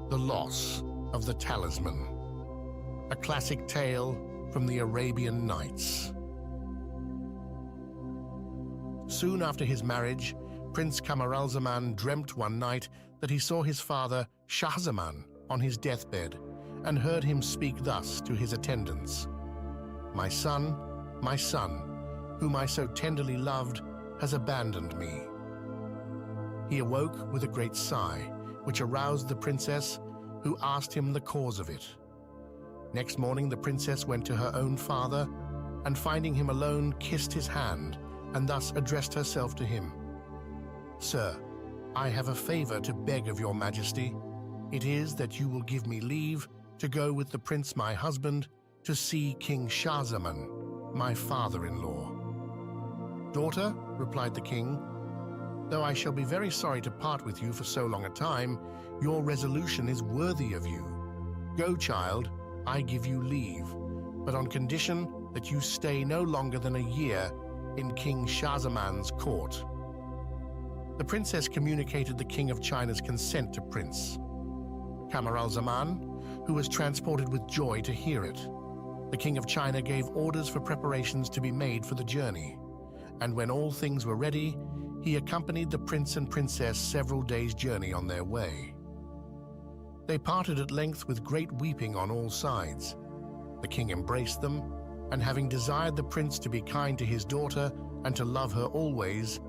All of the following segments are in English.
The Loss of the Talisman, a classic tale from the Arabian Nights. Soon after his marriage, Prince Camaralzaman dreamt one night that he saw his father, Shahzaman, on his deathbed and heard him speak thus to his attendants: my son, whom I so tenderly loved, has abandoned me." He awoke with a great sigh, which aroused the princess, who asked him the cause of it. Next morning the princess went to her own father, and finding him alone, kissed his hand, and thus addressed herself to him: "Sir, I have a favor to beg of your majesty. It is that you will give me leave to go with the prince my husband to see King Shahzaman, my father-in-law." "Daughter," replied the king, "though I shall be very sorry to part with you for so long a time, your resolution is worthy of you. Go, child, I give you leave, but on condition that you stay no longer than a year in King Shahzaman's court." The princess communicated the King of China's consent to Prince Camaralzaman, who was transported with joy to hear it. The King of China gave orders for preparations to be made for the journey, and when all things were ready, he accompanied the prince and princess several days' journey on their way. They parted at length with great weeping on all sides. The king embraced them, and having desired the prince to be kind to his daughter and to love her always,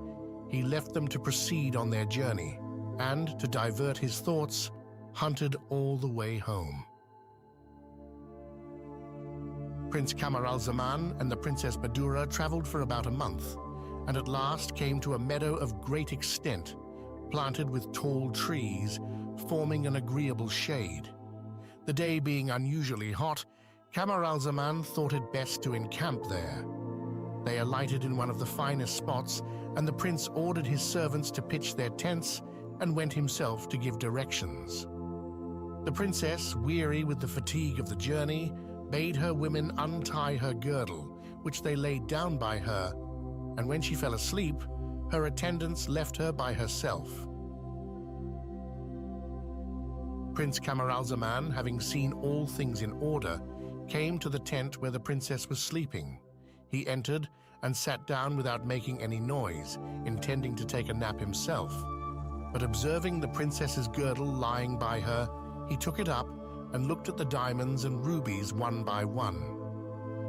he left them to proceed on their journey, and, to divert his thoughts, hunted all the way home. Prince Camaralzaman and the Princess Badoura traveled for about a month, and at last came to a meadow of great extent, planted with tall trees, forming an agreeable shade. The day being unusually hot, Camaralzaman thought it best to encamp there. They alighted in one of the finest spots, and the prince ordered his servants to pitch their tents and went himself to give directions. The princess, weary with the fatigue of the journey, bade her women untie her girdle, which they laid down by her, and when she fell asleep, her attendants left her by herself. Prince Camaralzaman, having seen all things in order, came to the tent where the princess was sleeping. He entered and sat down without making any noise, intending to take a nap himself. But observing the princess's girdle lying by her, he took it up and looked at the diamonds and rubies one by one.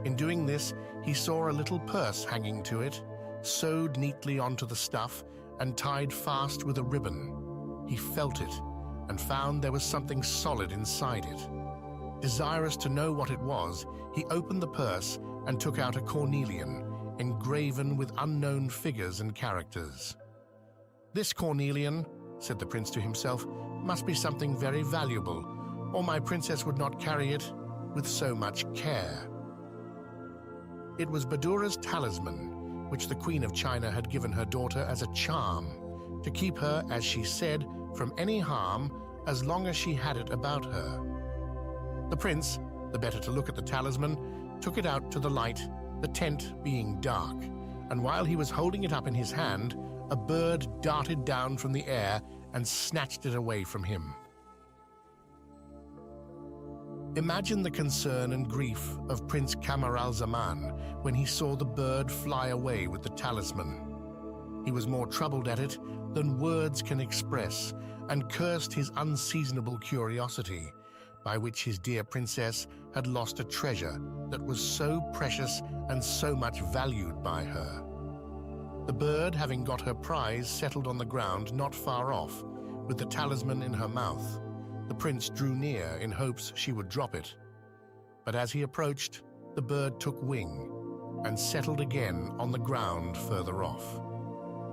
In doing this, he saw a little purse hanging to it, sewed neatly onto the stuff and tied fast with a ribbon. He felt it and found there was something solid inside it. Desirous to know what it was, he opened the purse and took out a cornelian, engraven with unknown figures and characters. "This cornelian," said the prince to himself, "must be something very valuable, or my princess would not carry it with so much care." It was Badoura's talisman, which the Queen of China had given her daughter as a charm, to keep her, as she said, from any harm as long as she had it about her. The prince, the better to look at the talisman, took it out to the light, the tent being dark, and while he was holding it up in his hand, a bird darted down from the air and snatched it away from him. Imagine the concern and grief of Prince Camaralzaman when he saw the bird fly away with the talisman. He was more troubled at it than words can express, and cursed his unseasonable curiosity, by which his dear princess had lost a treasure that was so precious and so much valued by her. The bird, having got her prize, settled on the ground not far off, with the talisman in her mouth. The prince drew near in hopes she would drop it. But as he approached, the bird took wing and settled again on the ground further off.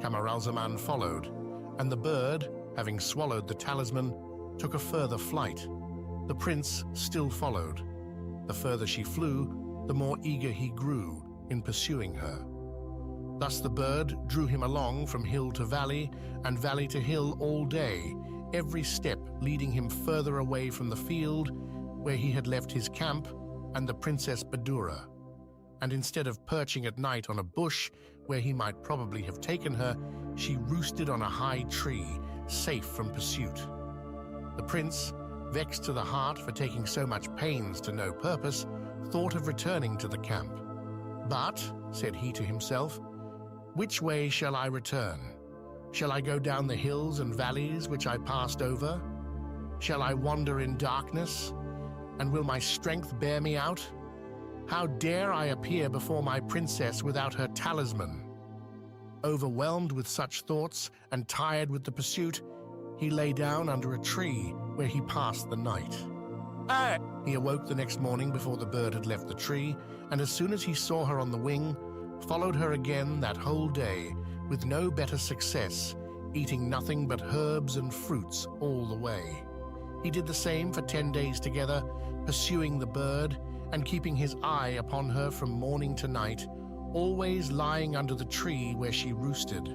Camaralzaman followed, and the bird, having swallowed the talisman, took a further flight. The prince still followed. The further she flew, the more eager he grew in pursuing her. Thus the bird drew him along from hill to valley and valley to hill all day, every step leading him further away from the field where he had left his camp and the Princess Badoura. And instead of perching at night on a bush where he might probably have taken her, she roosted on a high tree, safe from pursuit. The prince, vexed to the heart for taking so much pains to no purpose, thought of returning to the camp. "But," said he to himself, "which way shall I return? Shall I go down the hills and valleys which I passed over? Shall I wander in darkness? And will my strength bear me out? How dare I appear before my princess without her talisman?" Overwhelmed with such thoughts and tired with the pursuit, he lay down under a tree where he passed the night. He awoke the next morning before the bird had left the tree, and as soon as he saw her on the wing, followed her again that whole day with no better success, eating nothing but herbs and fruits all the way. He did the same for 10 days together, pursuing the bird and keeping his eye upon her from morning to night, always lying under the tree where she roosted.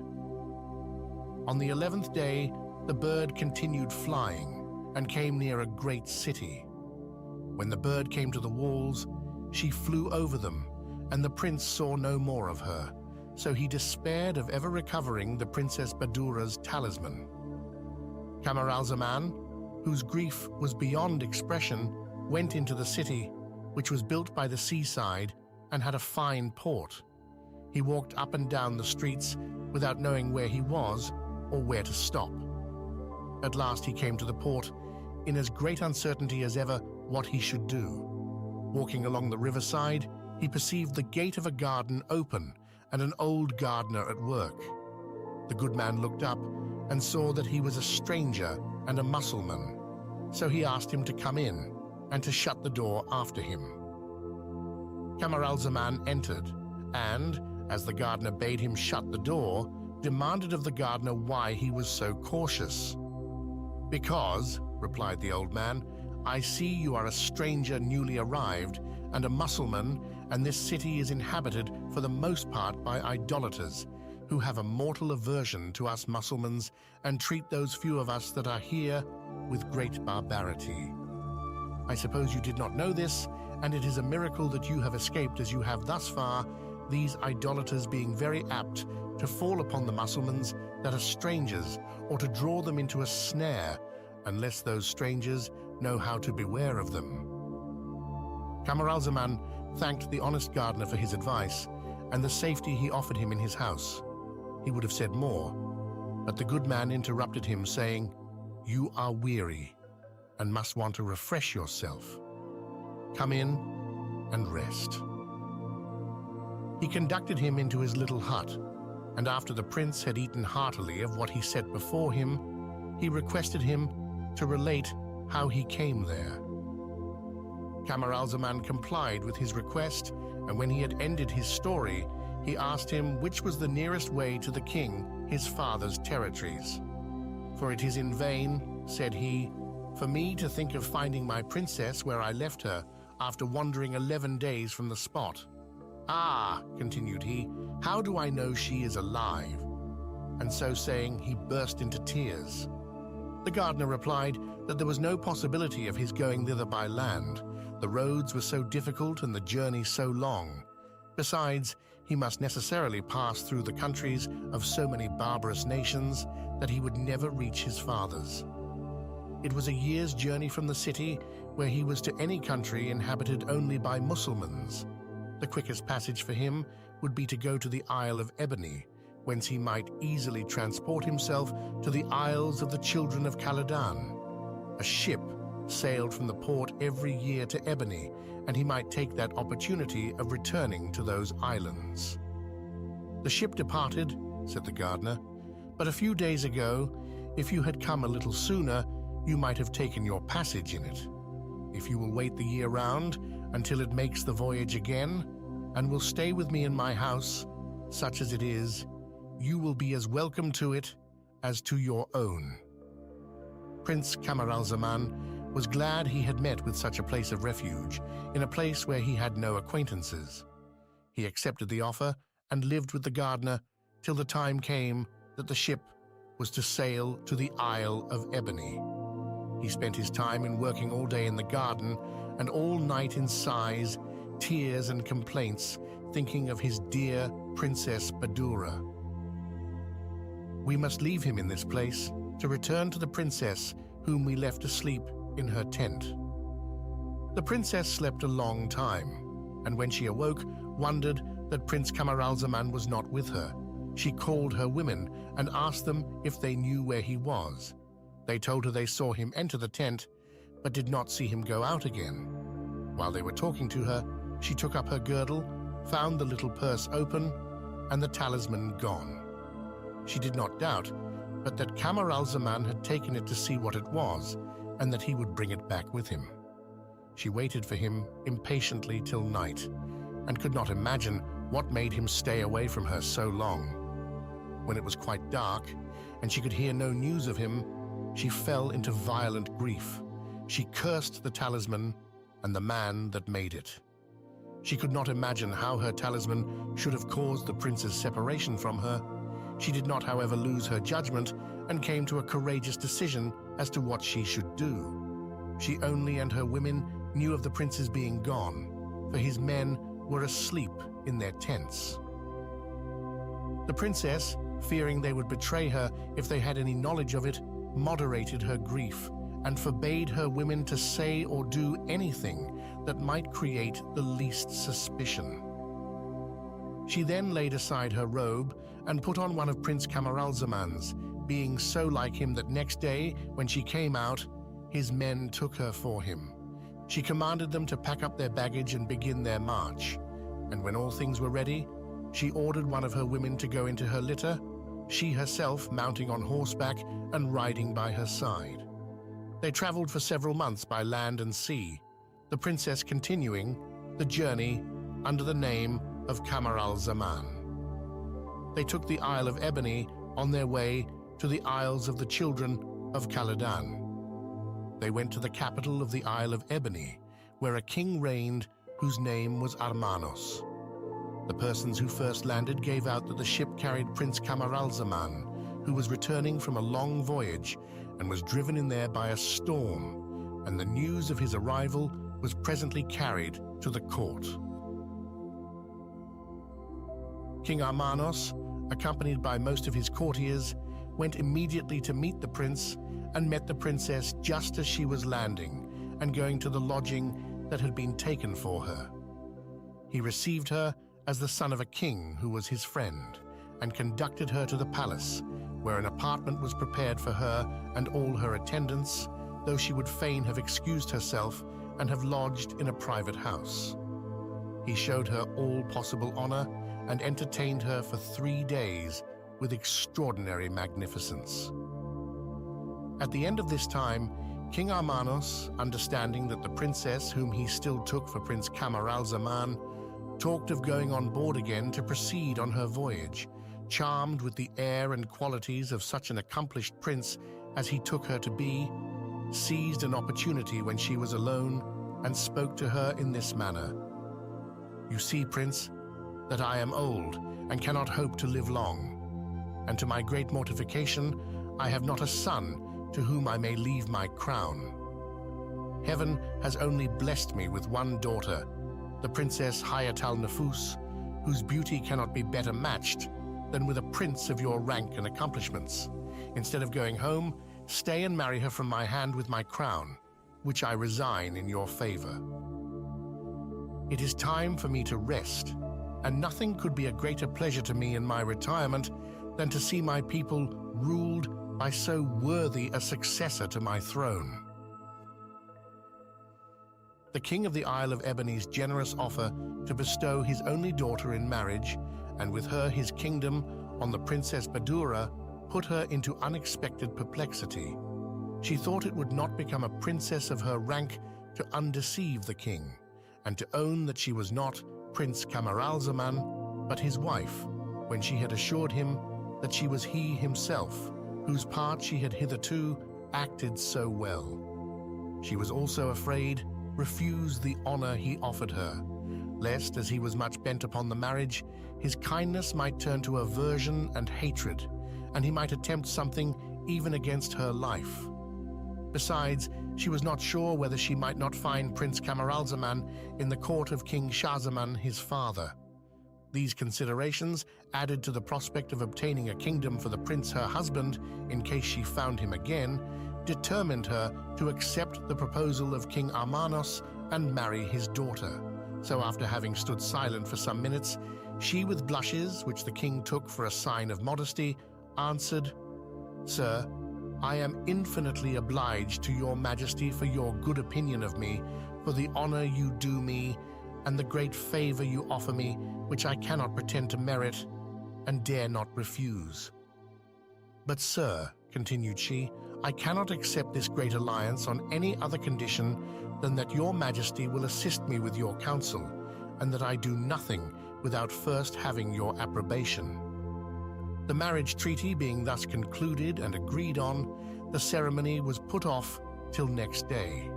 On the 11th day, the bird continued flying and came near a great city. When the bird came to the walls, she flew over them, and the prince saw no more of her, so he despaired of ever recovering the Princess Badoura's talisman. Camaralzaman, whose grief was beyond expression, went into the city, which was built by the seaside and had a fine port. He walked up and down the streets without knowing where he was or where to stop. At last he came to the port, in as great uncertainty as ever what he should do. Walking along the riverside, he perceived the gate of a garden open and an old gardener at work. The good man looked up and saw that he was a stranger and a Mussulman, so he asked him to come in and to shut the door after him. Camaralzaman entered, and, as the gardener bade him shut the door, demanded of the gardener why he was so cautious. "Because," replied the old man, "I see you are a stranger newly arrived and a Mussulman, and this city is inhabited for the most part by idolaters, who have a mortal aversion to us Mussulmans and treat those few of us that are here with great barbarity. I suppose you did not know this, and it is a miracle that you have escaped as you have thus far, these idolaters being very apt to fall upon the Mussulmans that are strangers, or to draw them into a snare, unless those strangers know how to beware of them." Camaralzaman thanked the honest gardener for his advice and the safety he offered him in his house. He would have said more, but the good man interrupted him, saying, "You are weary and must want to refresh yourself. Come in and rest." He conducted him into his little hut, and after the prince had eaten heartily of what he set before him, he requested him to relate how he came there. Camaralzaman complied with his request, and when he had ended his story, he asked him which was the nearest way to the king, his father's territories. "For it is in vain," said he, "for me to think of finding my princess where I left her, after wandering 11 days from the spot. Ah," continued he, "how do I know she is alive?" And so saying, he burst into tears. The gardener replied that there was no possibility of his going thither by land. The roads were so difficult and the journey so long. Besides, he must necessarily pass through the countries of so many barbarous nations that he would never reach his father's. It was a year's journey from the city, where he was, to any country inhabited only by Mussulmans. The quickest passage for him would be to go to the Isle of Ebony, whence he might easily transport himself to the Isles of the Children of Khaledan. A ship sailed from the port every year to Ebony, and he might take that opportunity of returning to those islands. "The ship departed," said the gardener, "but a few days ago. If you had come a little sooner, you might have taken your passage in it. If you will wait the year round until it makes the voyage again, and will stay with me in my house, such as it is, you will be as welcome to it as to your own." Prince Camaralzaman was glad he had met with such a place of refuge, in a place where he had no acquaintances. He accepted the offer and lived with the gardener till the time came that the ship was to sail to the Isle of Ebony. He spent his time in working all day in the garden and all night in sighs, tears and complaints, thinking of his dear Princess Badoura. "We must leave him in this place to return to the princess whom we left asleep in her tent. The princess slept a long time, and when she awoke, wondered that Prince Camaralzaman was not with her. She called her women and asked them if they knew where he was. They told her they saw him enter the tent, but did not see him go out again. While they were talking to her, she took up her girdle, found the little purse open, and the talisman gone. She did not doubt, but that Camaralzaman had taken it to see what it was, and that he would bring it back with him. She waited for him impatiently till night, and could not imagine what made him stay away from her so long. When it was quite dark, and she could hear no news of him, she fell into violent grief. She cursed the talisman and the man that made it. She could not imagine how her talisman should have caused the prince's separation from her. She did not, however, lose her judgment and came to a courageous decision as to what she should do. She only and her women knew of the prince's being gone, for his men were asleep in their tents. The princess, fearing they would betray her if they had any knowledge of it, moderated her grief and forbade her women to say or do anything that might create the least suspicion. She then laid aside her robe and put on one of Prince Camaralzaman's, being so like him that next day, when she came out, his men took her for him. She commanded them to pack up their baggage and begin their march, and when all things were ready, she ordered one of her women to go into her litter, she herself mounting on horseback and riding by her side. They traveled for several months by land and sea, the princess continuing the journey under the name of Camaralzaman. They took the Isle of Ebony on their way to the Isles of the Children of Khaledan. They went to the capital of the Isle of Ebony, where a king reigned whose name was Armanos. The persons who first landed gave out that the ship carried Prince Camaralzaman, who was returning from a long voyage and was driven in there by a storm, and the news of his arrival was presently carried to the court. King Armanos, accompanied by most of his courtiers, went immediately to meet the prince and met the princess just as she was landing and going to the lodging that had been taken for her. He received her as the son of a king who was his friend and conducted her to the palace, where an apartment was prepared for her and all her attendants, though she would fain have excused herself and have lodged in a private house. He showed her all possible honor and entertained her for 3 days with extraordinary magnificence. At the end of this time, King Armanos, understanding that the princess, whom he still took for Prince Camaralzaman, talked of going on board again to proceed on her voyage, charmed with the air and qualities of such an accomplished prince as he took her to be, seized an opportunity when she was alone and spoke to her in this manner. "You see, Prince, that I am old and cannot hope to live long, and to my great mortification I have not a son to whom I may leave my crown. Heaven has only blessed me with one daughter, the Princess Hayat al-Nufus, whose beauty cannot be better matched than with a prince of your rank and accomplishments. Instead of going home, stay and marry her from my hand with my crown, which I resign in your favor. It is time for me to rest, and nothing could be a greater pleasure to me in my retirement than to see my people ruled by so worthy a successor to my throne." The king of the Isle of Ebony's generous offer to bestow his only daughter in marriage, and with her his kingdom, on the Princess Badoura, put her into unexpected perplexity. She thought it would not become a princess of her rank to undeceive the king, and to own that she was not Prince Camaralzaman, but his wife, when she had assured him that she was he himself, whose part she had hitherto acted so well. She was also afraid refuse the honor he offered her, lest, as he was much bent upon the marriage, his kindness might turn to aversion and hatred, and he might attempt something even against her life. Besides, she was not sure whether she might not find Prince Camaralzaman in the court of King Schahzaman, his father. These considerations, added to the prospect of obtaining a kingdom for the prince her husband in case she found him again, determined her to accept the proposal of King Armanos and marry his daughter. So after having stood silent for some minutes, she, with blushes, which the king took for a sign of modesty, answered, "Sir, I am infinitely obliged to your majesty for your good opinion of me, for the honor you do me, and the great favor you offer me, which I cannot pretend to merit, and dare not refuse. But, sir," continued she, "I cannot accept this great alliance on any other condition than that your majesty will assist me with your counsel, and that I do nothing without first having your approbation." The marriage treaty being thus concluded and agreed on, the ceremony was put off till next day.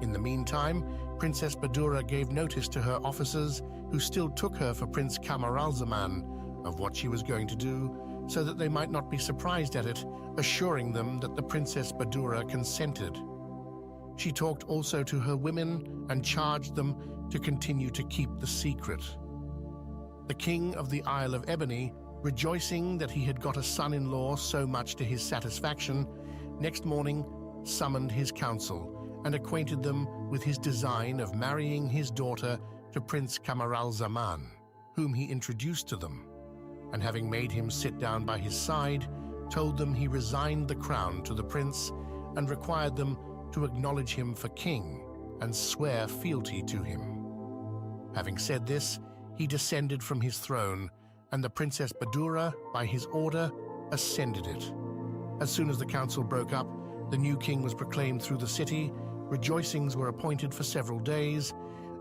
In the meantime, Princess Badoura gave notice to her officers, who still took her for Prince Camaralzaman, of what she was going to do, so that they might not be surprised at it, assuring them that the Princess Badoura consented. She talked also to her women and charged them to continue to keep the secret. The king of the Isle of Ebony, rejoicing that he had got a son-in-law so much to his satisfaction, next morning summoned his council and acquainted them with his design of marrying his daughter to Prince Camaralzaman, whom he introduced to them, and having made him sit down by his side, told them he resigned the crown to the prince and required them to acknowledge him for king and swear fealty to him. Having said this, he descended from his throne, and the Princess Badoura, by his order, ascended it. As soon as the council broke up, the new king was proclaimed through the city, rejoicings were appointed for several days,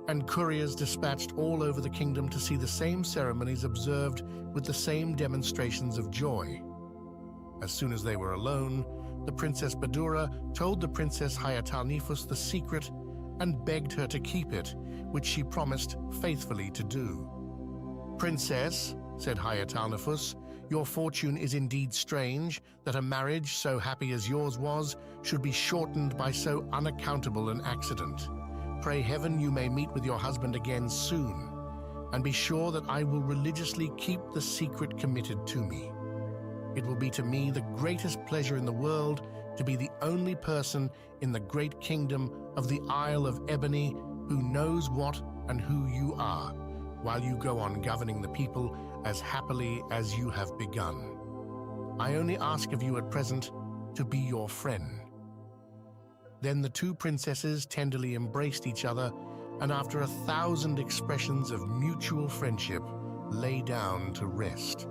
and couriers dispatched all over the kingdom to see the same ceremonies observed with the same demonstrations of joy. As soon as they were alone, the Princess Badoura told the Princess Hayatalnifus the secret and begged her to keep it, which she promised faithfully to do. "Princess," said Hayatalnifus, "your fortune is indeed strange, that a marriage so happy as yours was should be shortened by so unaccountable an accident. Pray heaven you may meet with your husband again soon, and be sure that I will religiously keep the secret committed to me. It will be to me the greatest pleasure in the world to be the only person in the great kingdom of the Isle of Ebony who knows what and who you are, while you go on governing the people as happily as you have begun. I only ask of you at present to be your friend." Then the two princesses tenderly embraced each other, and after 1,000 expressions of mutual friendship, lay down to rest.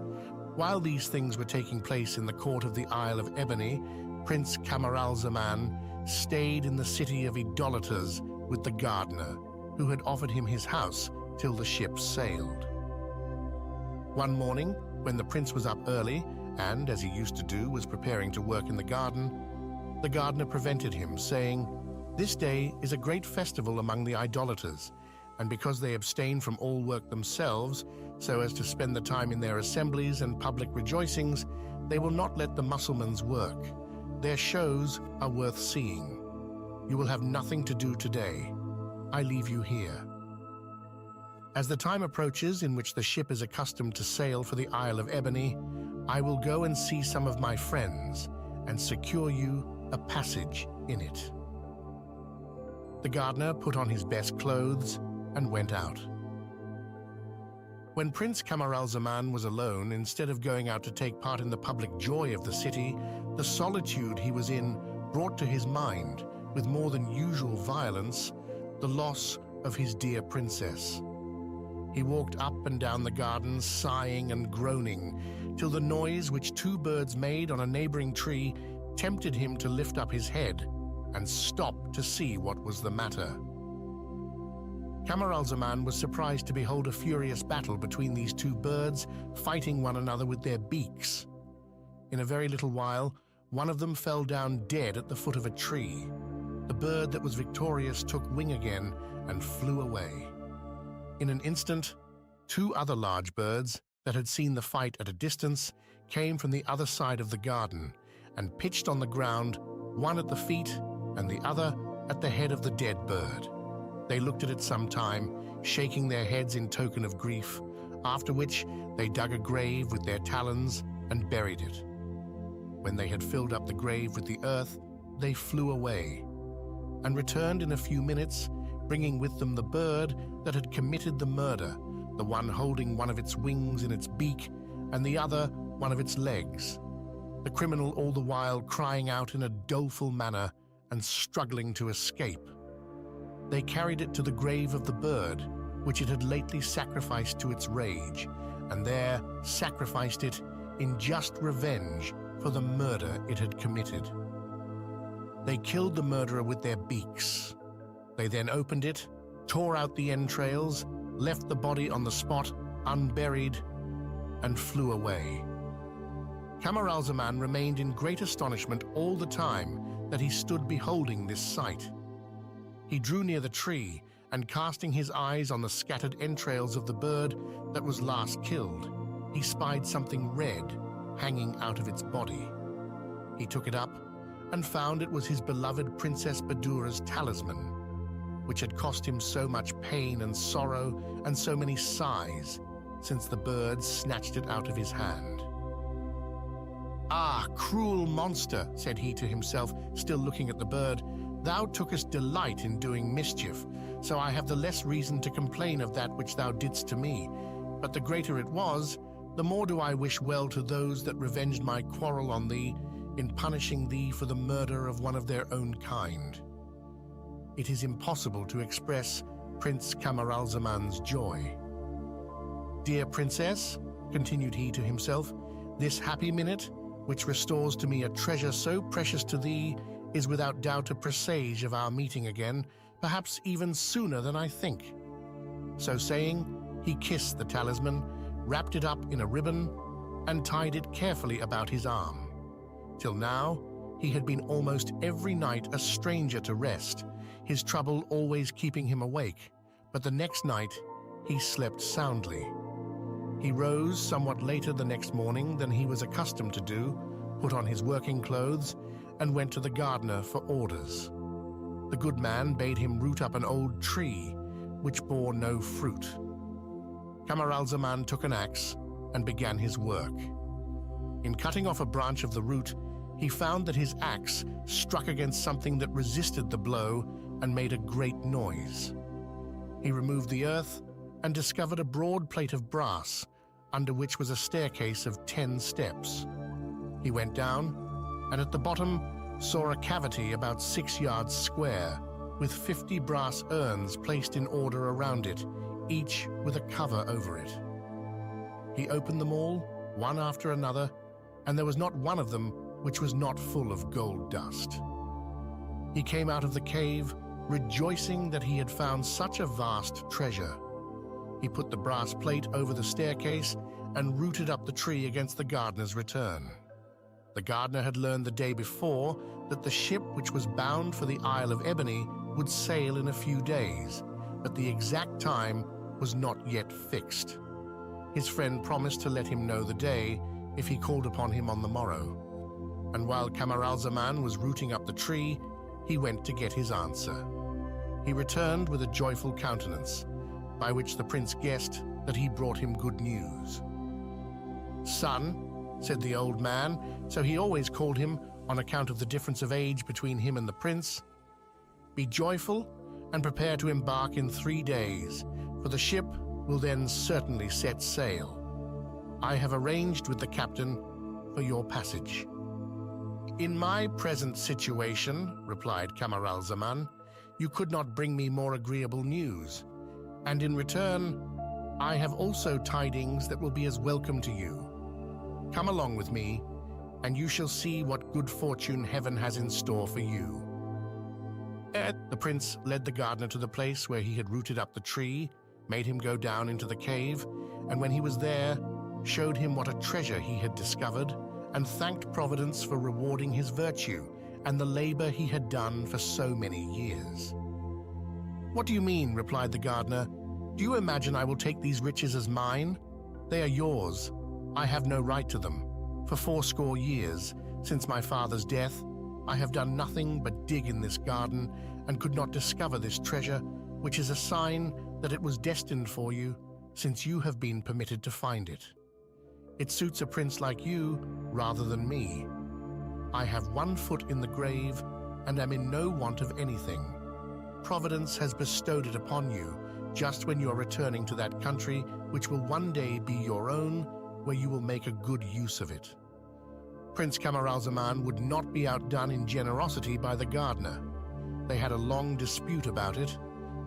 While these things were taking place in the court of the Isle of Ebony, Prince Camaralzaman stayed in the city of idolaters with the gardener, who had offered him his house till the ship sailed. One morning, when the prince was up early, and, as he used to do, was preparing to work in the gardener prevented him, saying, "This day is a great festival among the idolaters, and because they abstain from all work themselves, so as to spend the time in their assemblies and public rejoicings, they will not let the Mussulmans work. Their shows are worth seeing. You will have nothing to do today. I leave you here. As the time approaches in which the ship is accustomed to sail for the Isle of Ebony, I will go and see some of my friends and secure you a passage in it." The gardener put on his best clothes and went out. When Prince Camaralzaman was alone, instead of going out to take part in the public joy of the city, the solitude he was in brought to his mind, with more than usual violence, the loss of his dear princess. He walked up and down the garden, sighing and groaning, till the noise which two birds made on a neighboring tree tempted him to lift up his head and stop to see what was the matter. Camaralzaman was surprised to behold a furious battle between these two birds, fighting one another with their beaks. In a very little while, one of them fell down dead at the foot of a tree. The bird that was victorious took wing again and flew away. In an instant, two other large birds that had seen the fight at a distance came from the other side of the garden and pitched on the ground, one at the feet and the other at the head of the dead bird. They looked at it some time, shaking their heads in token of grief, after which they dug a grave with their talons and buried it. When they had filled up the grave with the earth, they flew away, and returned in a few minutes, bringing with them the bird that had committed the murder, the one holding one of its wings in its beak and the other one of its legs, the criminal all the while crying out in a doleful manner and struggling to escape. They carried it to the grave of the bird, which it had lately sacrificed to its rage, and there sacrificed it in just revenge for the murder it had committed. They killed the murderer with their beaks. They then opened it, tore out the entrails, left the body on the spot unburied, and flew away. Camaralzaman remained in great astonishment all the time that he stood beholding this sight. He drew near the tree, and casting his eyes on the scattered entrails of the bird that was last killed, he spied something red hanging out of its body. He took it up and found it was his beloved Princess Badoura's talisman, which had cost him so much pain and sorrow and so many sighs since the bird snatched it out of his hand. "Ah, cruel monster," said he to himself, still looking at the bird, "thou tookest delight in doing mischief, so I have the less reason to complain of that which thou didst to me. But the greater it was, the more do I wish well to those that revenged my quarrel on thee in punishing thee for the murder of one of their own kind." It is impossible to express Prince Camaralzaman's joy. "Dear Princess," continued he to himself, "this happy minute, which restores to me a treasure so precious to thee, is without doubt a presage of our meeting again, perhaps even sooner than I think." So saying, he kissed the talisman, wrapped it up in a ribbon, and tied it carefully about his arm. Till now, he had been almost every night a stranger to rest, his trouble always keeping him awake, but the next night he slept soundly. He rose somewhat later the next morning than he was accustomed to do, put on his working clothes, and went to the gardener for orders. The good man bade him root up an old tree, which bore no fruit. Camaralzaman took an axe and began his work. In cutting off a branch of the root, he found that his axe struck against something that resisted the blow and made a great noise. He removed the earth and discovered a broad plate of brass, under which was a staircase of 10 steps. He went down, and at the bottom saw a cavity about 6 yards square, with 50 brass urns placed in order around it, each with a cover over it. He opened them all, one after another, and there was not one of them which was not full of gold dust. He came out of the cave, rejoicing that he had found such a vast treasure. He put the brass plate over the staircase and rooted up the tree against the gardener's return. The gardener had learned the day before that the ship which was bound for the Isle of Ebony would sail in a few days, but the exact time was not yet fixed. His friend promised to let him know the day if he called upon him on the morrow. And while Camaralzaman was rooting up the tree, he went to get his answer. He returned with a joyful countenance, by which the prince guessed that he brought him good news. "Son," said the old man, so he always called him on account of the difference of age between him and the prince, "be joyful and prepare to embark in 3 days, for the ship will then certainly set sail. I have arranged with the captain for your passage." "In my present situation," replied Camaralzaman, "you could not bring me more agreeable news, and in return, I have also tidings that will be as welcome to you. Come along with me, and you shall see what good fortune heaven has in store for you." The prince led the gardener to the place where he had rooted up the tree, made him go down into the cave, and when he was there, showed him what a treasure he had discovered, and thanked Providence for rewarding his virtue and the labor he had done for so many years. "What do you mean?" replied the gardener. "Do you imagine I will take these riches as mine? They are yours. I have no right to them. For 80 years, since my father's death, I have done nothing but dig in this garden and could not discover this treasure, which is a sign that it was destined for you, since you have been permitted to find it. It suits a prince like you rather than me. I have 1 foot in the grave and am in no want of anything. Providence has bestowed it upon you just when you are returning to that country which will one day be your own, where you will make a good use of it." Prince Camaralzaman would not be outdone in generosity by the gardener. They had a long dispute about it.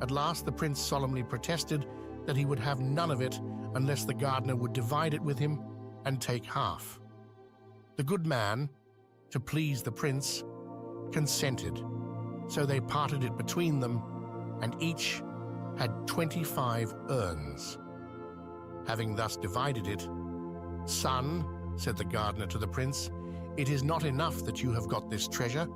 At last the prince solemnly protested that he would have none of it unless the gardener would divide it with him and take half. The good man, to please the prince, consented, so they parted it between them, and each had 25 urns. Having thus divided it, "Son," said the gardener to the prince, "it is not enough that you have got this treasure.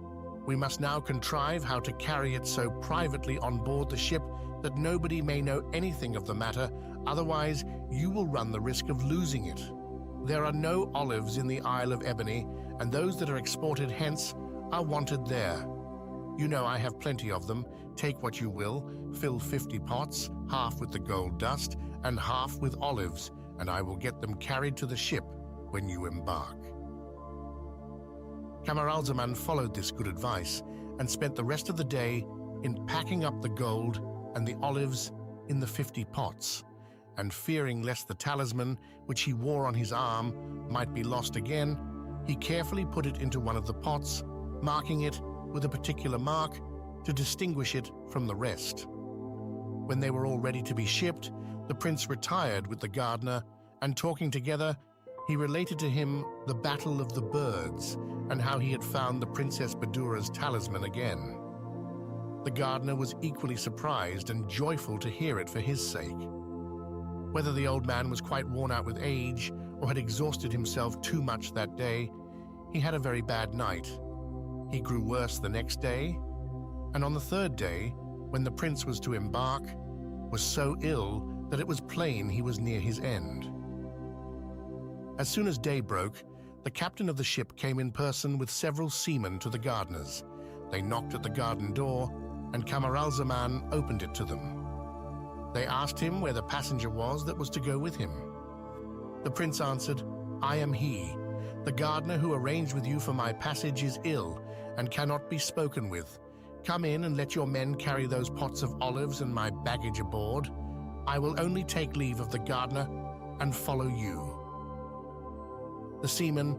We must now contrive how to carry it so privately on board the ship that nobody may know anything of the matter, otherwise you will run the risk of losing it. There are no olives in the Isle of Ebony, and those that are exported hence are wanted there. You know I have plenty of them. Take what you will, fill 50 pots, half with the gold dust and half with olives, and I will get them carried to the ship when you embark." Camaralzaman followed this good advice and spent the rest of the day in packing up the gold and the olives in the 50 pots, and fearing lest the talisman which he wore on his arm might be lost again, he carefully put it into one of the pots, marking it with a particular mark to distinguish it from the rest. When they were all ready to be shipped, the prince retired with the gardener, and talking together, he related to him the battle of the birds and how he had found the Princess Badoura's talisman again. The gardener was equally surprised and joyful to hear it for his sake. Whether the old man was quite worn out with age or had exhausted himself too much that day, he had a very bad night. He grew worse the next day, and on the third day, when the prince was to embark, was so ill that it was plain he was near his end. As soon as day broke, the captain of the ship came in person with several seamen to the gardeners. They knocked at the garden door, and Camaralzaman opened it to them. They asked him where the passenger was that was to go with him. The prince answered, "I am he. The gardener who arranged with you for my passage is ill and cannot be spoken with. Come in and let your men carry those pots of olives and my baggage aboard. I will only take leave of the gardener and follow you." The seamen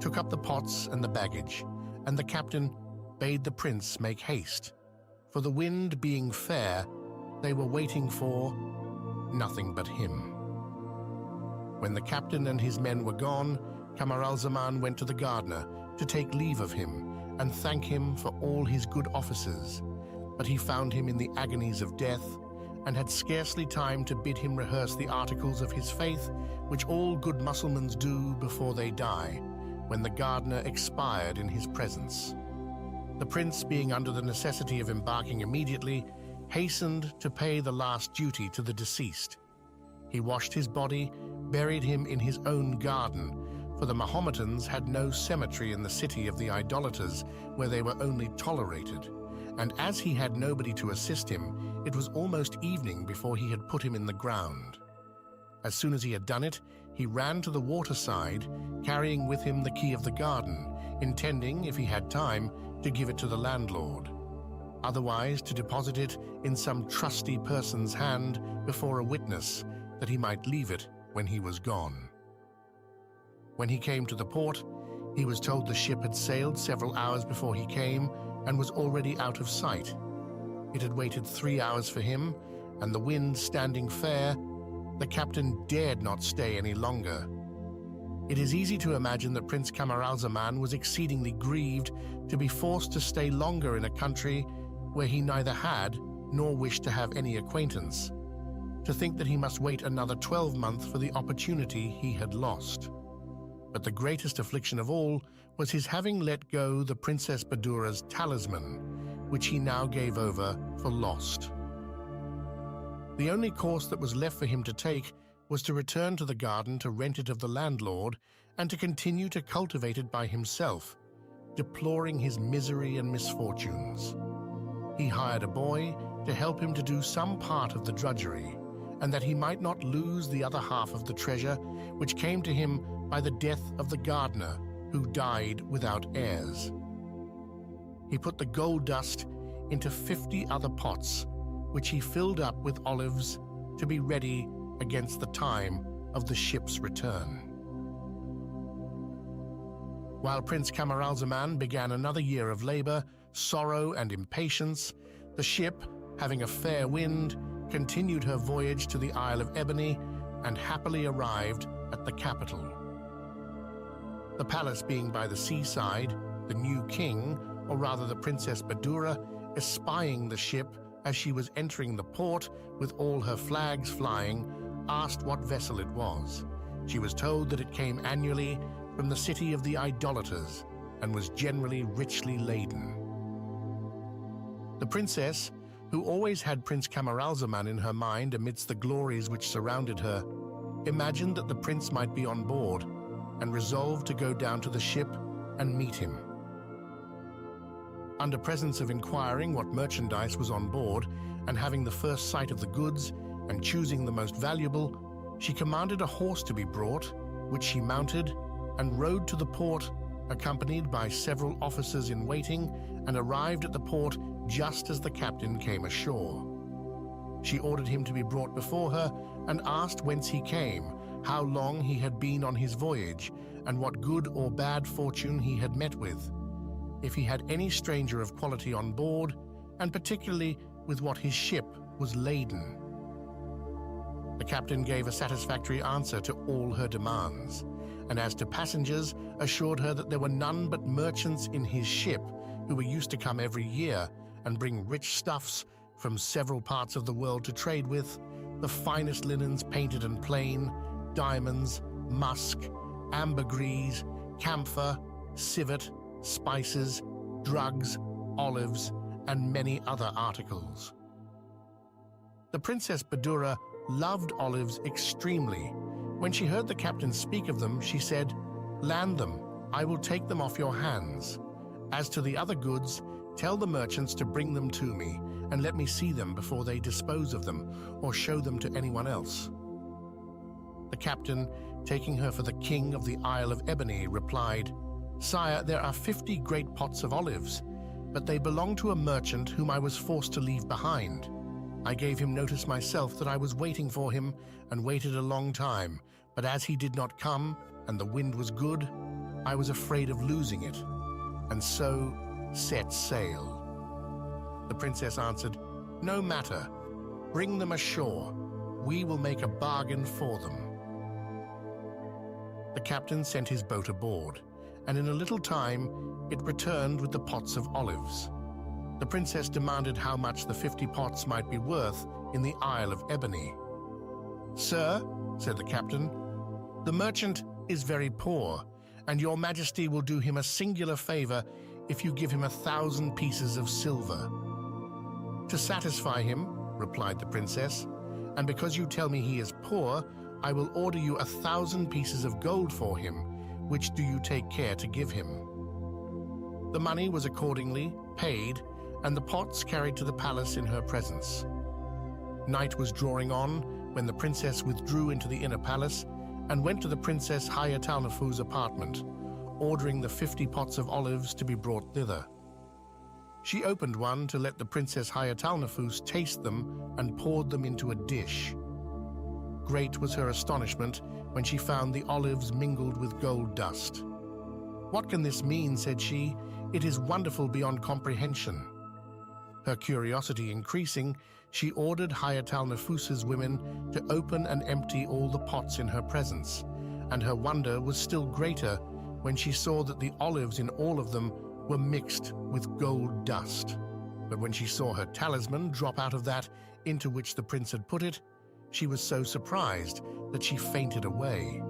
took up the pots and the baggage, and the captain bade the prince make haste, for the wind being fair, they were waiting for nothing but him. When the captain and his men were gone, Camaralzaman went to the gardener to take leave of him and thank him for all his good offices, but he found him in the agonies of death and had scarcely time to bid him rehearse the articles of his faith, which all good Mussulmans do before they die, when the gardener expired in his presence. The prince, being under the necessity of embarking immediately, hastened to pay the last duty to the deceased. He washed his body, buried him in his own garden, for the Mahometans had no cemetery in the city of the idolaters, where they were only tolerated, and as he had nobody to assist him, it was almost evening before he had put him in the ground. As soon as he had done it, he ran to the waterside, carrying with him the key of the garden, intending, if he had time, to give it to the landlord. Otherwise, to deposit it in some trusty person's hand before a witness, that he might leave it when he was gone. When he came to the port, he was told the ship had sailed several hours before he came and was already out of sight. It had waited 3 hours for him, and the wind standing fair, the captain dared not stay any longer. It is easy to imagine that Prince Camaralzaman was exceedingly grieved to be forced to stay longer in a country where he neither had nor wished to have any acquaintance, to think that he must wait another 12 months for the opportunity he had lost. But the greatest affliction of all was his having let go the Princess Badoura's talisman, which he now gave over for lost. The only course that was left for him to take was to return to the garden to rent it of the landlord and to continue to cultivate it by himself, deploring his misery and misfortunes. He hired a boy to help him to do some part of the drudgery, and that he might not lose the other half of the treasure which came to him by the death of the gardener, who died without heirs. He put the gold dust into 50 other pots, which he filled up with olives to be ready against the time of the ship's return. While Prince Camaralzaman began another year of labor, sorrow, and impatience, the ship, having a fair wind, continued her voyage to the Isle of Ebony and happily arrived at the capital. The palace being by the seaside, the new king, or rather the Princess Badoura, espying the ship as she was entering the port with all her flags flying, asked what vessel it was. She was told that it came annually from the city of the idolaters and was generally richly laden. The princess, who always had Prince Camaralzaman in her mind amidst the glories which surrounded her, imagined that the prince might be on board and resolved to go down to the ship and meet him. Under presence of inquiring what merchandise was on board and having the first sight of the goods and choosing the most valuable, she commanded a horse to be brought, which she mounted and rode to the port, accompanied by several officers in waiting, and arrived at the port just as the captain came ashore. She ordered him to be brought before her and asked whence he came, how long he had been on his voyage, and what good or bad fortune he had met with, if he had any stranger of quality on board, and particularly with what his ship was laden. The captain gave a satisfactory answer to all her demands, and as to passengers, assured her that there were none but merchants in his ship who were used to come every year and bring rich stuffs from several parts of the world to trade with, the finest linens painted and plain, diamonds, musk, ambergris, camphor, civet, spices, drugs, olives, and many other articles. The Princess Badoura loved olives extremely. When she heard the captain speak of them, she said, "Land them, I will take them off your hands. As to the other goods, tell the merchants to bring them to me, and let me see them before they dispose of them or show them to anyone else." The captain, taking her for the king of the Isle of Ebony, replied, "Sire, there are 50 great pots of olives, but they belong to a merchant whom I was forced to leave behind. I gave him notice myself that I was waiting for him, and waited a long time, but as he did not come, and the wind was good, I was afraid of losing it, and so set sail." The princess answered, "No matter, bring them ashore. We will make a bargain for them." The captain sent his boat aboard, and in a little time it returned with the pots of olives. The princess demanded how much the 50 pots might be worth in the Isle of Ebony. "Sir," said the captain, "the merchant is very poor, and your majesty will do him a singular favor if you give him 1,000 pieces of silver." "To satisfy him," replied the princess, "and because you tell me he is poor, I will order you 1,000 pieces of gold for him, which do you take care to give him." The money was accordingly paid, and the pots carried to the palace in her presence. Night was drawing on when the princess withdrew into the inner palace and went to the Princess Hayatalnefous' apartment, ordering the 50 pots of olives to be brought thither. She opened one to let the Princess Hayatalnefous taste them and poured them into a dish. Great was her astonishment when she found the olives mingled with gold dust. "What can this mean?" said she. "It is wonderful beyond comprehension." Her curiosity increasing, she ordered Hayatalnefous' women to open and empty all the pots in her presence, and her wonder was still greater when she saw that the olives in all of them were mixed with gold dust. But when she saw her talisman drop out of that into which the prince had put it, she was so surprised that she fainted away.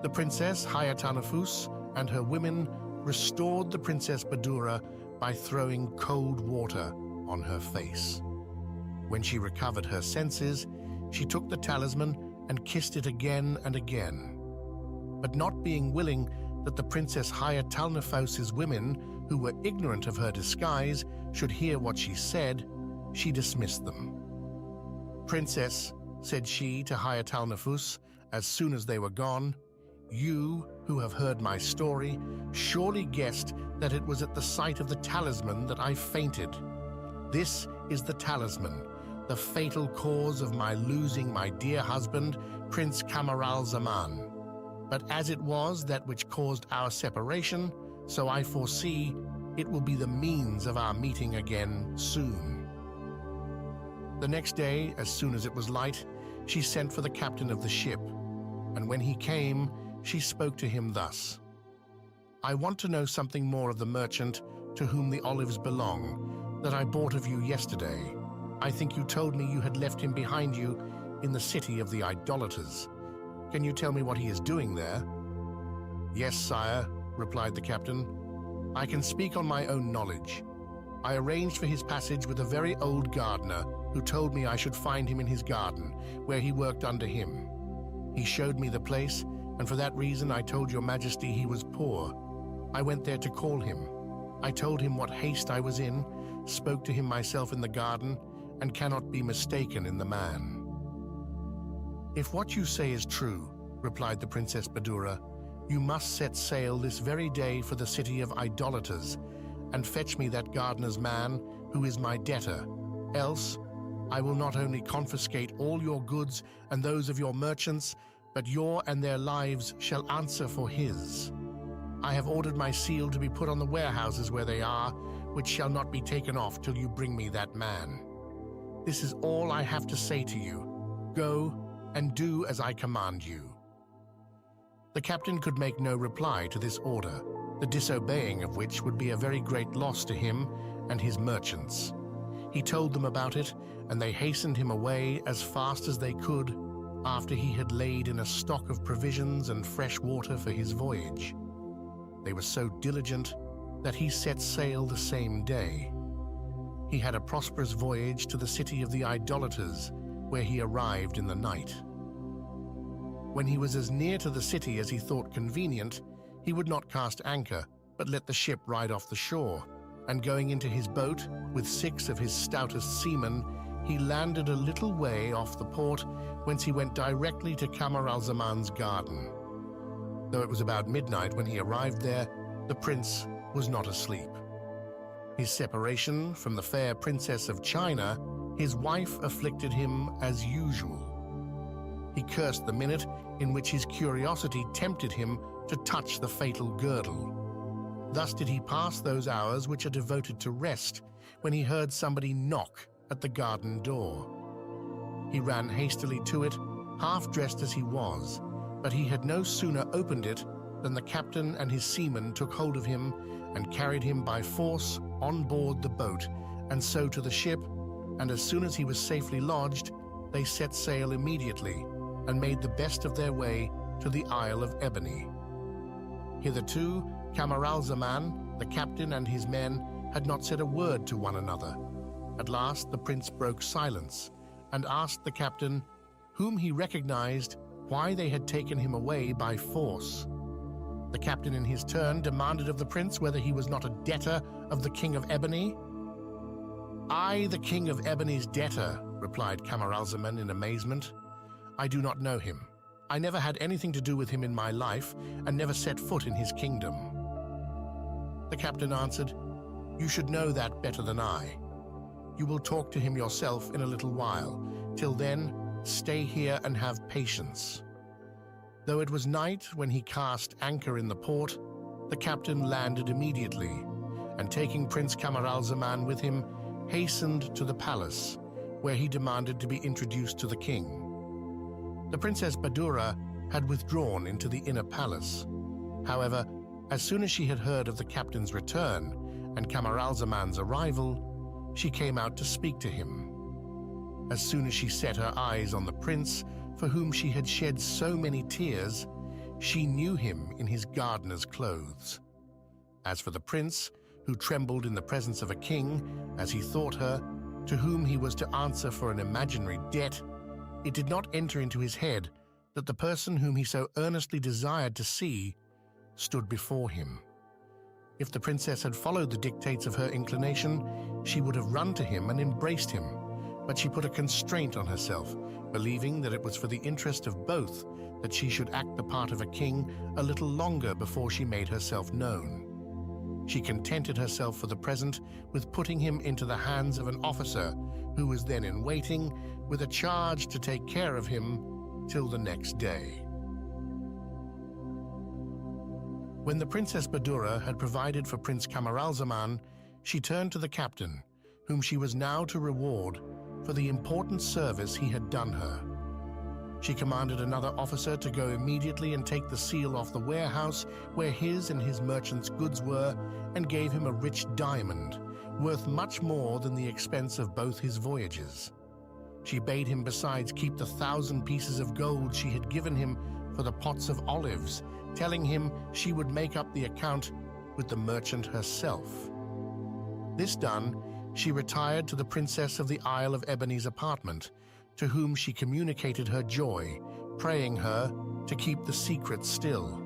The Princess Hayatalnefous and her women restored the Princess Badoura by throwing cold water on her face. When she recovered her senses, she took the talisman and kissed it again and again. But not being willing that the Princess Hayatalnefous' women, who were ignorant of her disguise, should hear what she said, she dismissed them. "Princess," said she to Hayatalnefous as soon as they were gone, "you who have heard my story, surely guessed that it was at the sight of the talisman that I fainted. This is the talisman, the fatal cause of my losing my dear husband, Prince Camaralzaman. But as it was that which caused our separation, so I foresee it will be the means of our meeting again soon." The next day, as soon as it was light, she sent for the captain of the ship, and when he came, she spoke to him thus: "I want to know something more of the merchant to whom the olives belong, that I bought of you yesterday. I think you told me you had left him behind you in the city of the idolaters. Can you tell me what he is doing there?" "Yes, sire," replied the captain. "I can speak on my own knowledge. I arranged for his passage with a very old gardener who told me I should find him in his garden, where he worked under him. He showed me the place, and for that reason I told your majesty he was poor. I went there to call him. I told him what haste I was in, spoke to him myself in the garden, and cannot be mistaken in the man." "If what you say is true," replied the Princess Badoura, "you must set sail this very day for the city of idolaters, and fetch me that gardener's man who is my debtor. Else, I will not only confiscate all your goods and those of your merchants, but your and their lives shall answer for his. I have ordered my seal to be put on the warehouses where they are, which shall not be taken off till you bring me that man. This is all I have to say to you. Go and do as I command you." The captain could make no reply to this order, the disobeying of which would be a very great loss to him and his merchants. He told them about it, and they hastened him away as fast as they could, after he had laid in a stock of provisions and fresh water for his voyage. They were so diligent that he set sail the same day. He had a prosperous voyage to the city of the idolaters, where he arrived in the night. When he was as near to the city as he thought convenient, he would not cast anchor, but let the ship ride off the shore, and going into his boat with 6 of his stoutest seamen, he landed a little way off the port, whence he went directly to Camaralzaman's garden. Though it was about midnight when he arrived there, the prince was not asleep. His separation from the fair princess of China, his wife, afflicted him as usual. He cursed the minute in which his curiosity tempted him to touch the fatal girdle. Thus did he pass those hours which are devoted to rest, when he heard somebody knock at the garden door. He ran hastily to it, half dressed as he was, but he had no sooner opened it than the captain and his seamen took hold of him and carried him by force on board the boat, and so to the ship, and as soon as he was safely lodged, they set sail immediately and made the best of their way to the Isle of Ebony. Hitherto, Camaralzaman, the captain and his men, had not said a word to one another. At last the prince broke silence and asked the captain, whom he recognized, why they had taken him away by force. The captain in his turn demanded of the prince whether he was not a debtor of the King of Ebony. "I, the King of Ebony's debtor," replied Camaralzaman in amazement. "I do not know him. I never had anything to do with him in my life and never set foot in his kingdom." The captain answered, "You should know that better than I. You will talk to him yourself in a little while. Till then, stay here and have patience." Though it was night when he cast anchor in the port, the captain landed immediately, and taking Prince Camaralzaman with him, hastened to the palace, where he demanded to be introduced to the king. The Princess Badoura had withdrawn into the inner palace. However, as soon as she had heard of the captain's return and Camaralzaman's arrival, she came out to speak to him. As soon as she set her eyes on the prince, for whom she had shed so many tears, she knew him in his gardener's clothes. As for the prince, who trembled in the presence of a king, as he thought her, to whom he was to answer for an imaginary debt, it did not enter into his head that the person whom he so earnestly desired to see stood before him. If the princess had followed the dictates of her inclination, she would have run to him and embraced him, but she put a constraint on herself, believing that it was for the interest of both that she should act the part of a king a little longer before she made herself known. She contented herself for the present with putting him into the hands of an officer who was then in waiting, with a charge to take care of him till the next day. When the Princess Badoura had provided for Prince Camaralzaman, she turned to the captain, whom she was now to reward for the important service he had done her. She commanded another officer to go immediately and take the seal off the warehouse where his and his merchants' goods were, and gave him a rich diamond, worth much more than the expense of both his voyages. She bade him besides keep the 1,000 pieces of gold she had given him for the pots of olives, telling him she would make up the account with the merchant herself. This done, she retired to the Princess of the Isle of Ebony's apartment, to whom she communicated her joy, praying her to keep the secret still.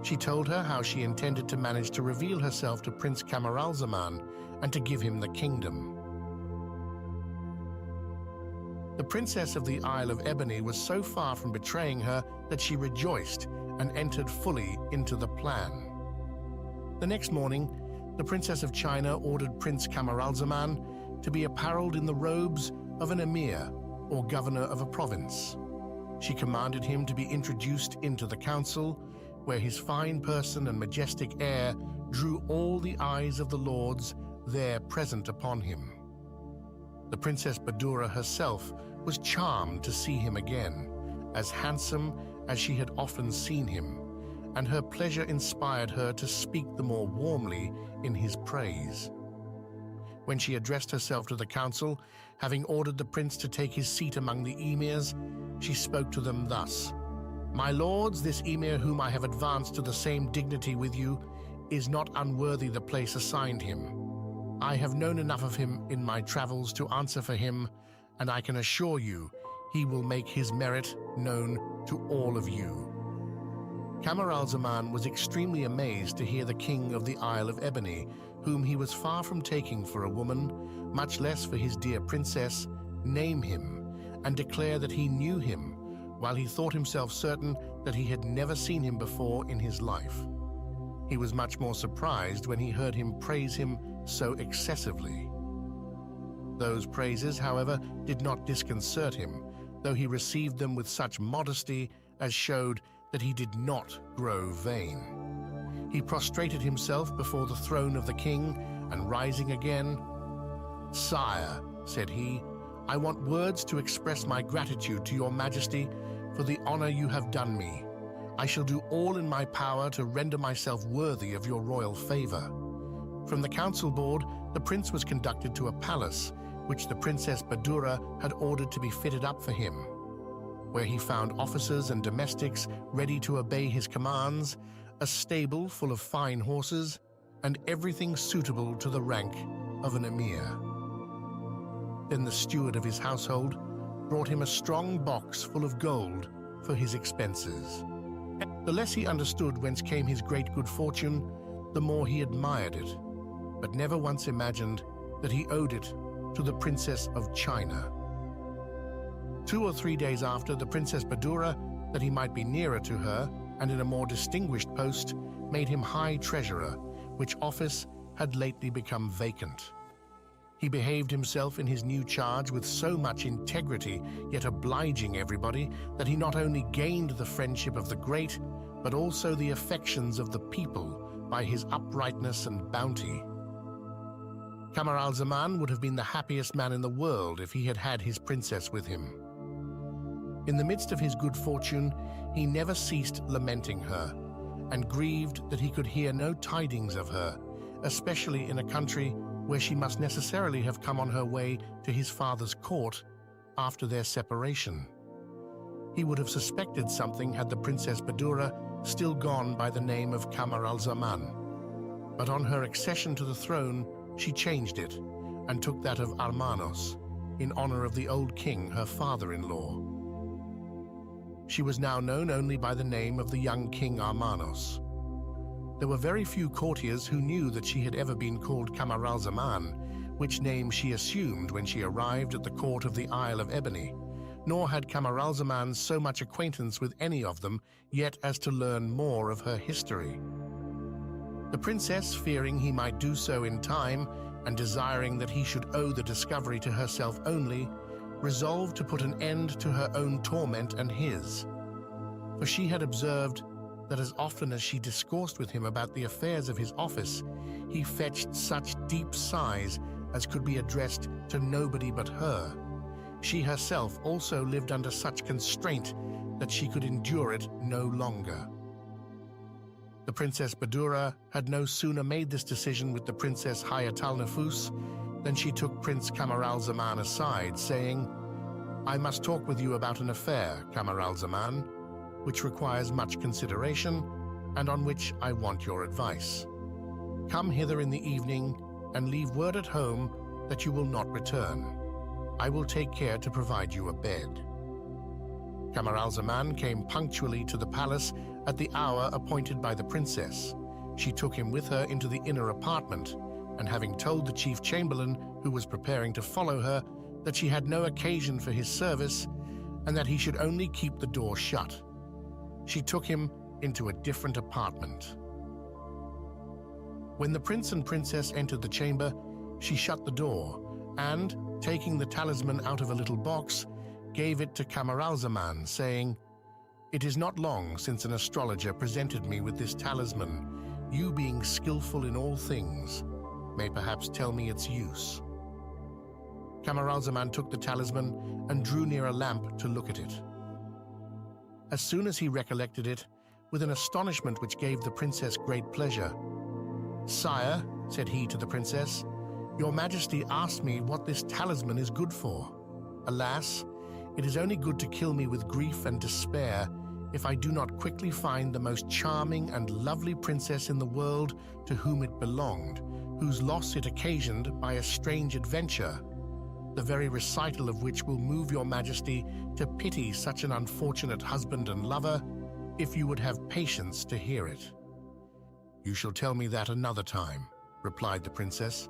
She told her how she intended to manage to reveal herself to Prince Camaralzaman and to give him the kingdom. The Princess of the Isle of Ebony was so far from betraying her that she rejoiced and entered fully into the plan. The next morning, the Princess of China ordered Prince Camaralzaman to be apparelled in the robes of an emir, or governor of a province. She commanded him to be introduced into the council, where his fine person and majestic air drew all the eyes of the lords there present upon him. The Princess Badoura herself was charmed to see him again, as handsome as she had often seen him, and her pleasure inspired her to speak the more warmly in his praise. When she addressed herself to the council, having ordered the prince to take his seat among the emirs, she spoke to them thus: "My lords, this emir whom I have advanced to the same dignity with you is not unworthy the place assigned him. I have known enough of him in my travels to answer for him, and I can assure you he will make his merit known to all of you." Camaralzaman was extremely amazed to hear the king of the Isle of Ebony, whom he was far from taking for a woman, much less for his dear princess, name him and declare that he knew him, while he thought himself certain that he had never seen him before in his life. He was much more surprised when he heard him praise him so excessively. Those praises, however, did not disconcert him, though he received them with such modesty as showed that he did not grow vain. He prostrated himself before the throne of the king, and rising again, "Sire," said he, "I want words to express my gratitude to your majesty for the honor you have done me. I shall do all in my power to render myself worthy of your royal favor." From the council board, the prince was conducted to a palace, which the Princess Badoura had ordered to be fitted up for him, where he found officers and domestics ready to obey his commands, a stable full of fine horses, and everything suitable to the rank of an emir. Then the steward of his household brought him a strong box full of gold for his expenses. The less he understood whence came his great good fortune, the more he admired it, but never once imagined that he owed it to the Princess of China. 2 or 3 days after, the Princess Badoura, that he might be nearer to her and in a more distinguished post, made him High Treasurer, which office had lately become vacant. He behaved himself in his new charge with so much integrity, yet obliging everybody, that he not only gained the friendship of the great, but also the affections of the people by his uprightness and bounty. Camaralzaman would have been the happiest man in the world if he had had his princess with him. In the midst of his good fortune, he never ceased lamenting her, and grieved that he could hear no tidings of her, especially in a country where she must necessarily have come on her way to his father's court after their separation. He would have suspected something had the Princess Badoura still gone by the name of Camaralzaman. But on her accession to the throne, she changed it and took that of Armanos, in honor of the old king, her father-in-law. She was now known only by the name of the young King Armanos. There were very few courtiers who knew that she had ever been called Camaralzaman, which name she assumed when she arrived at the court of the Isle of Ebony, nor had Camaralzaman so much acquaintance with any of them yet as to learn more of her history. The princess, fearing he might do so in time and desiring that he should owe the discovery to herself only, resolved to put an end to her own torment and his. For she had observed that as often as she discoursed with him about the affairs of his office, he fetched such deep sighs as could be addressed to nobody but her. She herself also lived under such constraint that she could endure it no longer. The Princess Badoura had no sooner made this decision with the Princess Hayat al-Nufus than she took Prince Camaralzaman aside, saying, "I must talk with you about an affair, Camaralzaman, which requires much consideration and on which I want your advice. Come hither in the evening and leave word at home that you will not return. I will take care to provide you a bed." Camaralzaman came punctually to the palace at the hour appointed by the princess. She took him with her into the inner apartment, and having told the chief chamberlain, who was preparing to follow her, that she had no occasion for his service and that he should only keep the door shut, she took him into a different apartment. When the prince and princess entered the chamber, she shut the door and, taking the talisman out of a little box, gave it to Camaralzaman, saying, "It is not long since an astrologer presented me with this talisman. You, being skillful in all things, may perhaps tell me its use." Camaralzaman took the talisman and drew near a lamp to look at it. As soon as he recollected it, with an astonishment which gave the princess great pleasure, "Sire," said he to the princess, "Your Majesty asked me what this talisman is good for. Alas, it is only good to kill me with grief and despair if I do not quickly find the most charming and lovely princess in the world to whom it belonged, whose loss it occasioned by a strange adventure, the very recital of which will move your Majesty to pity such an unfortunate husband and lover, if you would have patience to hear it." "You shall tell me that another time," replied the princess.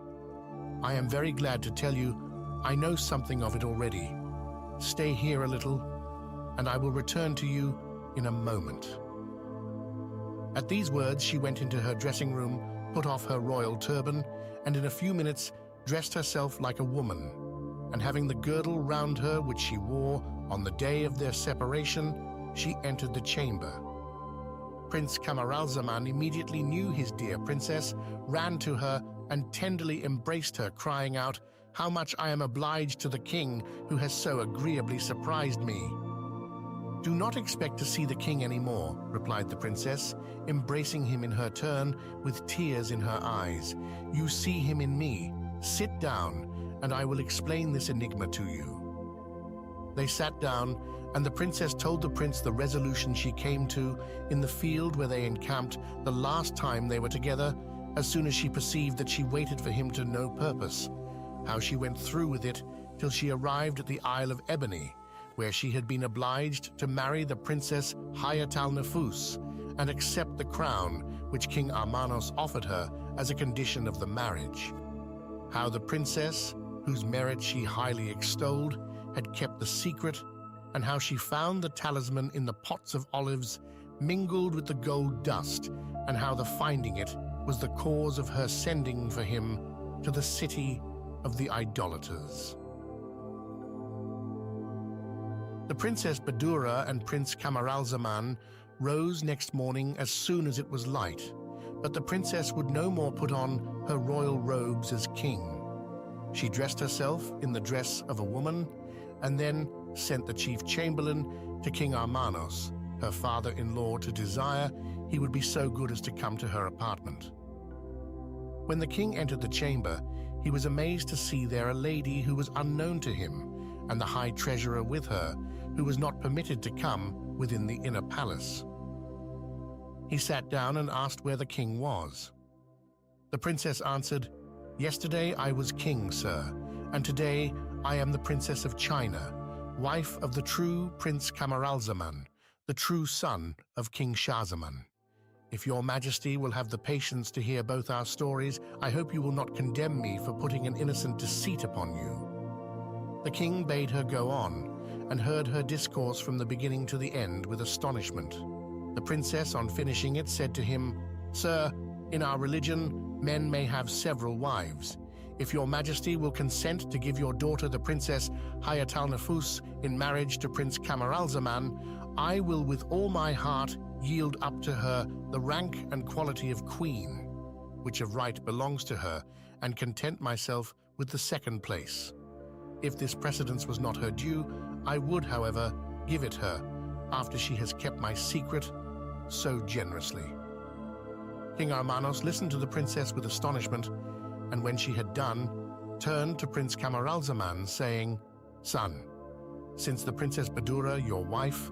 "I am very glad to tell you I know something of it already. Stay here a little, and I will return to you in a moment." At these words, she went into her dressing room, put off her royal turban, and in a few minutes dressed herself like a woman, and having the girdle round her which she wore on the day of their separation, she entered the chamber. Prince Camaralzaman immediately knew his dear princess, ran to her, and tenderly embraced her, crying out, "How much I am obliged to the king who has so agreeably surprised me." "Do not expect to see the king any more," replied the princess, embracing him in her turn with tears in her eyes. "You see him in me. Sit down, and I will explain this enigma to you." They sat down, and the princess told the prince the resolution she came to in the field where they encamped the last time they were together, as soon as she perceived that she waited for him to no purpose, how she went through with it till she arrived at the Isle of Ebony, where she had been obliged to marry the Princess Hayat al-Nufus and accept the crown which King Armanos offered her as a condition of the marriage. How the princess, whose merit she highly extolled, had kept the secret, and how she found the talisman in the pots of olives mingled with the gold dust, and how the finding it was the cause of her sending for him to the city of the idolaters. The Princess Badoura and Prince Camaralzaman rose next morning as soon as it was light, but the princess would no more put on her royal robes as king. She dressed herself in the dress of a woman, and then sent the chief chamberlain to King Armanos, her father-in-law, to desire he would be so good as to come to her apartment. When the king entered the chamber, he was amazed to see there a lady who was unknown to him, and the high treasurer with her, who was not permitted to come within the inner palace. He sat down and asked where the king was. The princess answered, "Yesterday I was king, sir, and today I am the Princess of China, wife of the true Prince Camaralzaman, the true son of King Shahzaman. If your majesty will have the patience to hear both our stories, I hope you will not condemn me for putting an innocent deceit upon you." The king bade her go on, and heard her discourse from the beginning to the end with astonishment. The princess, on finishing it, said to him, "Sir, in our religion, men may have several wives. If your majesty will consent to give your daughter, the Princess Hayatalnefous, in marriage to Prince Camaralzaman, I will with all my heart yield up to her the rank and quality of queen, which of right belongs to her, and content myself with the second place. If this precedence was not her due, I would, however, give it her, after she has kept my secret so generously." King Armanos listened to the princess with astonishment, and when she had done, turned to Prince Camaralzaman, saying, "Son, since the Princess Badoura, your wife,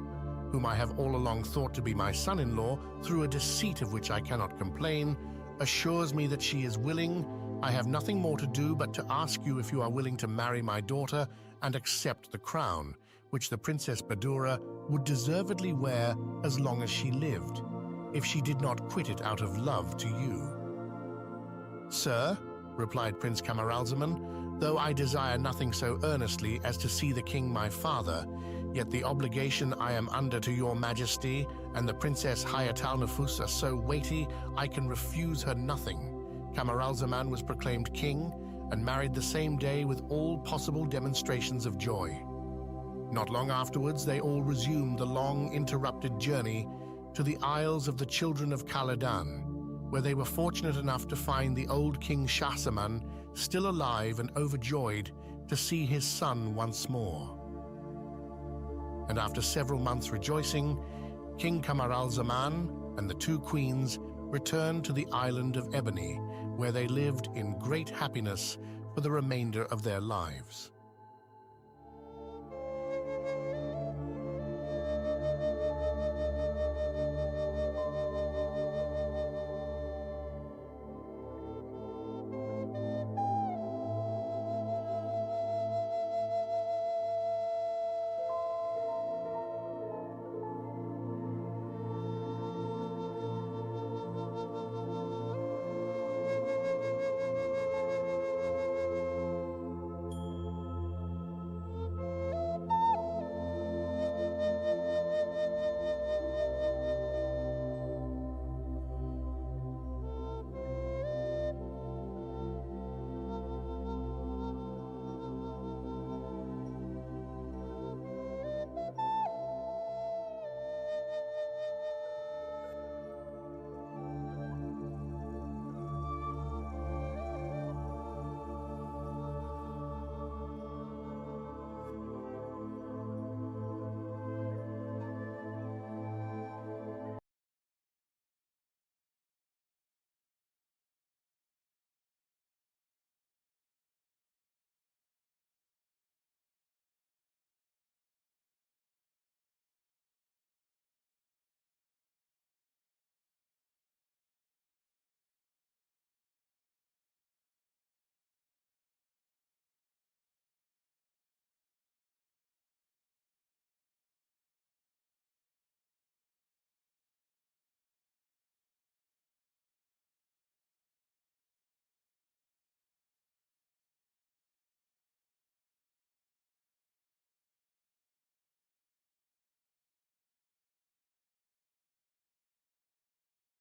whom I have all along thought to be my son-in-law, through a deceit of which I cannot complain, assures me that she is willing, I have nothing more to do but to ask you if you are willing to marry my daughter and accept the crown, which the Princess Badoura would deservedly wear as long as she lived, if she did not quit it out of love to you." "Sir," replied Prince Camaralzaman, "though I desire nothing so earnestly as to see the king my father, yet the obligation I am under to your majesty and the Princess Hayatalnefous are so weighty, I can refuse her nothing." Camaralzaman was proclaimed king and married the same day with all possible demonstrations of joy. Not long afterwards, they all resumed the long interrupted journey to the Isles of the Children of Khaledan, where they were fortunate enough to find the old King Shahzaman still alive and overjoyed to see his son once more. And after several months' rejoicing, King Camaralzaman and the two queens returned to the island of Ebony, where they lived in great happiness for the remainder of their lives.